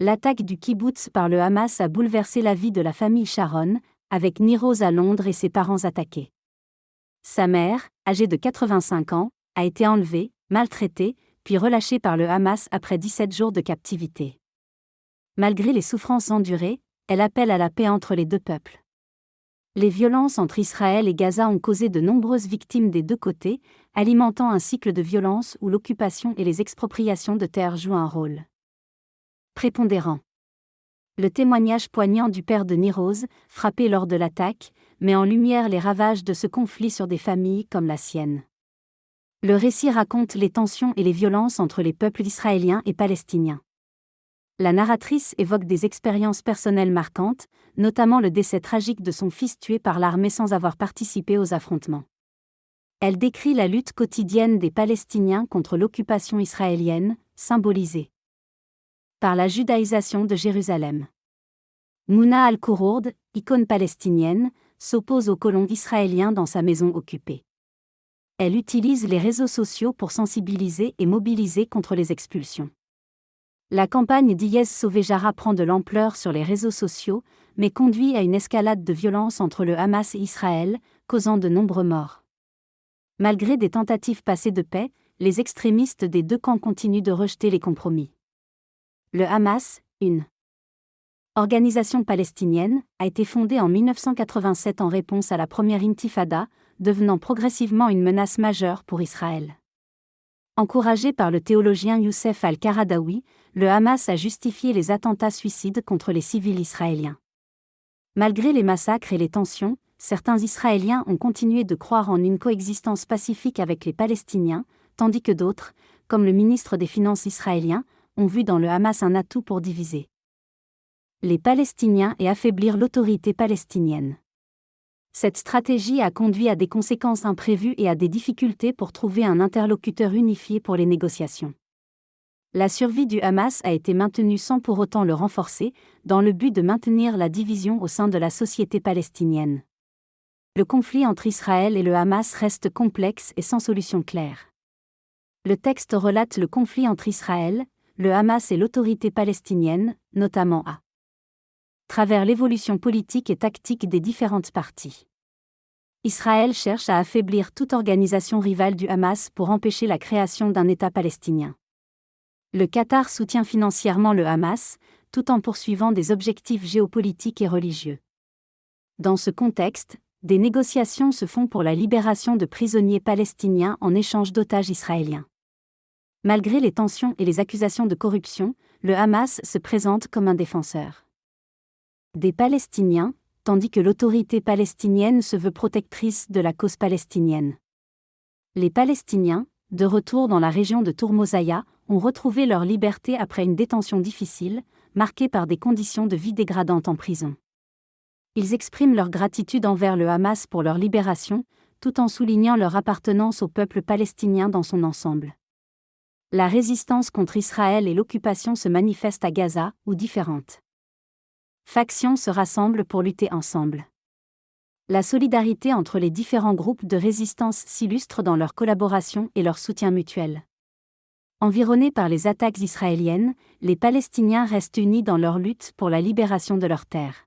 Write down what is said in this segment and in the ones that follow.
L'attaque du kibboutz par le Hamas a bouleversé la vie de la famille Sharon, avec Nir-Oz à Londres et ses parents attaqués. Sa mère, âgée de 85 ans, a été enlevée, maltraitée, puis relâchée par le Hamas après 17 jours de captivité. Malgré les souffrances endurées, elle appelle à la paix entre les deux peuples. Les violences entre Israël et Gaza ont causé de nombreuses victimes des deux côtés, alimentant un cycle de violence où l'occupation et les expropriations de terres jouent un rôle prépondérant. Le témoignage poignant du père de Nir-Oz, frappé lors de l'attaque, met en lumière les ravages de ce conflit sur des familles comme la sienne. Le récit raconte les tensions et les violences entre les peuples israéliens et palestiniens. La narratrice évoque des expériences personnelles marquantes, notamment le décès tragique de son fils tué par l'armée sans avoir participé aux affrontements. Elle décrit la lutte quotidienne des Palestiniens contre l'occupation israélienne, symbolisée par la judaïsation de Jérusalem. Mouna al-Kourourde, icône palestinienne, s'oppose aux colons israéliens dans sa maison occupée. Elle utilise les réseaux sociaux pour sensibiliser et mobiliser contre les expulsions. La campagne d'Iyez Sauver Jara prend de l'ampleur sur les réseaux sociaux, mais conduit à une escalade de violence entre le Hamas et Israël, causant de nombreux morts. Malgré des tentatives passées de paix, les extrémistes des deux camps continuent de rejeter les compromis. Le Hamas, une organisation palestinienne, a été fondée en 1987 en réponse à la première intifada, devenant progressivement une menace majeure pour Israël. Encouragé par le théologien Youssef al-Qaradawi, le Hamas a justifié les attentats suicides contre les civils israéliens. Malgré les massacres et les tensions, certains Israéliens ont continué de croire en une coexistence pacifique avec les Palestiniens, tandis que d'autres, comme le ministre des Finances israélien, ont vu dans le Hamas un atout pour diviser les Palestiniens et affaiblir l'autorité palestinienne. Cette stratégie a conduit à des conséquences imprévues et à des difficultés pour trouver un interlocuteur unifié pour les négociations. La survie du Hamas a été maintenue sans pour autant le renforcer, dans le but de maintenir la division au sein de la société palestinienne. Le conflit entre Israël et le Hamas reste complexe et sans solution claire. Le texte relate le conflit entre Israël, le Hamas et l'autorité palestinienne, notamment à travers l'évolution politique et tactique des différentes parties. Israël cherche à affaiblir toute organisation rivale du Hamas pour empêcher la création d'un État palestinien. Le Qatar soutient financièrement le Hamas, tout en poursuivant des objectifs géopolitiques et religieux. Dans ce contexte, des négociations se font pour la libération de prisonniers palestiniens en échange d'otages israéliens. Malgré les tensions et les accusations de corruption, le Hamas se présente comme un défenseur des Palestiniens, tandis que l'autorité palestinienne se veut protectrice de la cause palestinienne. Les Palestiniens, de retour dans la région de Tourmozaya, ont retrouvé leur liberté après une détention difficile, marquée par des conditions de vie dégradantes en prison. Ils expriment leur gratitude envers le Hamas pour leur libération, tout en soulignant leur appartenance au peuple palestinien dans son ensemble. La résistance contre Israël et l'occupation se manifestent à Gaza, où différentes factions se rassemblent pour lutter ensemble. La solidarité entre les différents groupes de résistance s'illustre dans leur collaboration et leur soutien mutuel. Environnés par les attaques israéliennes, les Palestiniens restent unis dans leur lutte pour la libération de leurs terres.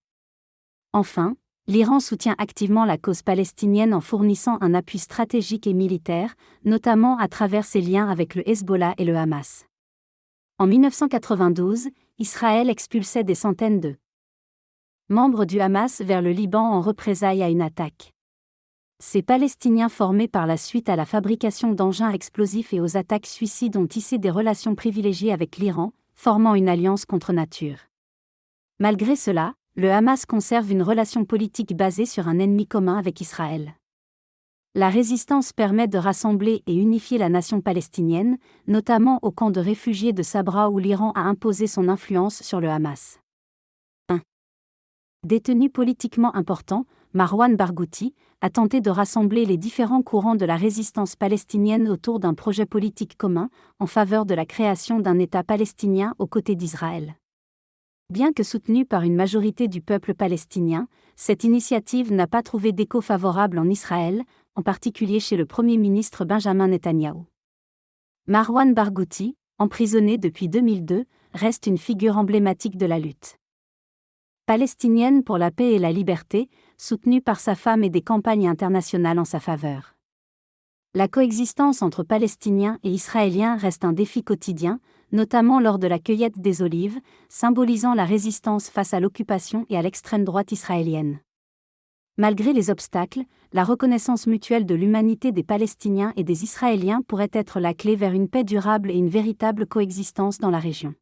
Enfin, l'Iran soutient activement la cause palestinienne en fournissant un appui stratégique et militaire, notamment à travers ses liens avec le Hezbollah et le Hamas. En 1992, Israël expulsait des centaines de membres du Hamas vers le Liban en représailles à une attaque. Ces Palestiniens formés par la suite à la fabrication d'engins explosifs et aux attaques suicides ont tissé des relations privilégiées avec l'Iran, formant une alliance contre nature. Malgré cela, le Hamas conserve une relation politique basée sur un ennemi commun avec Israël. La résistance permet de rassembler et unifier la nation palestinienne, notamment au camp de réfugiés de Sabra où l'Iran a imposé son influence sur le Hamas. Détenu politiquement important, Marwan Barghouti a tenté de rassembler les différents courants de la résistance palestinienne autour d'un projet politique commun, en faveur de la création d'un État palestinien aux côtés d'Israël. Bien que soutenue par une majorité du peuple palestinien, cette initiative n'a pas trouvé d'écho favorable en Israël, en particulier chez le Premier ministre Benjamin Netanyahou. Marwan Barghouti, emprisonné depuis 2002, reste une figure emblématique de la lutte palestinienne pour la paix et la liberté, soutenue par sa femme et des campagnes internationales en sa faveur. La coexistence entre Palestiniens et Israéliens reste un défi quotidien, notamment lors de la cueillette des olives, symbolisant la résistance face à l'occupation et à l'extrême droite israélienne. Malgré les obstacles, la reconnaissance mutuelle de l'humanité des Palestiniens et des Israéliens pourrait être la clé vers une paix durable et une véritable coexistence dans la région.